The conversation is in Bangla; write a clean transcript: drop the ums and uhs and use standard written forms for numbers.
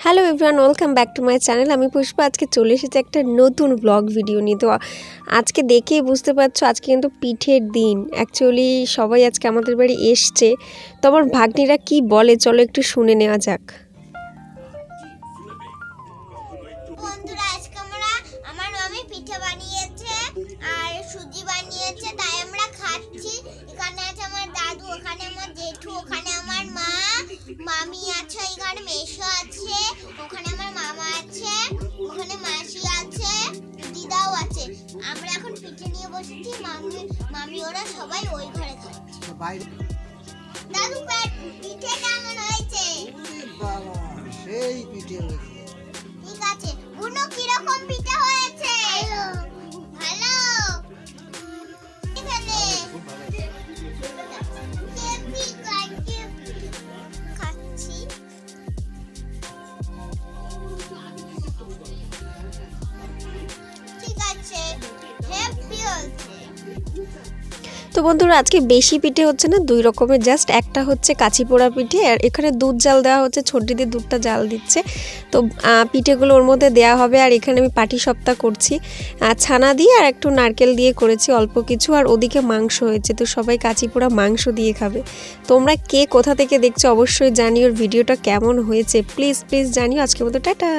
Hello everyone, welcome back to my channel. আমি পুষ্পা আজকে চলে এসেছি একটা নতুন ব্লগ ভিডিও নিয়ে। তো আজকে দেখেই বুঝতে পারছো আজকে কিন্তু পিঠের দিন। অ্যাকচুয়ালি সবাই আজকে আমাদের বাড়ি এসছে। তো আমার ভাগ্নিরা কি বলে চলো একটু শুনে নেওয়া যাক। বন্ধুরা, আজকে আমার মামি পিঠে বানিয়েছে আর সুজি বানিয়েছে, তাই আমরা খাচ্ছি। এখানে আছে আমার দাদু, ওখানে আমার জেঠু, ওখানে আমার মা, মামি আছে, এখানে মেশো আছে, ওখানে আমার মামা আছে, ওখানে মাসি আছে, দিদাও আছে। আমরা এখন পিঠে নিয়ে বসেছি, মামি ওরা সবাই ওই ঘরে খাচ্ছে। দাদু পিঠে কেমন হয়েছে? বাবা সেই পিঠে হয়েছে। ঠিক আছে, বুনো কিরকম পিঠে হয়েছে? ভালো। এখানে খাচ্ছি। ঠিক আছে, হ্যাপি হয়েছে। তো বন্ধুরা আজকে বেশি পিঠে হচ্ছে না, দুই রকমের, জাস্ট একটা হচ্ছে কাঁচি পোড়া পিঠে আর এখানে দুধ জাল দেওয়া হচ্ছে, ছোট দিদি দুধটা জাল দিচ্ছে। তো পিঠেগুলো ওর মধ্যে দেওয়া হবে। আর এখানে আমি পাটিসাপটা করছি ছানা দিয়ে, আর একটু নারকেল দিয়ে করেছি অল্প কিছু। আর ওদিকে মাংস হয়েছে, তো সবাই কাঁচি পোড়া মাংস দিয়ে খাবে। তোমরা কে কোথা থেকে দেখছো অবশ্যই জানিও, ভিডিওটা কেমন হয়েছে প্লিজ জানিও। আজকের মতো টাটা।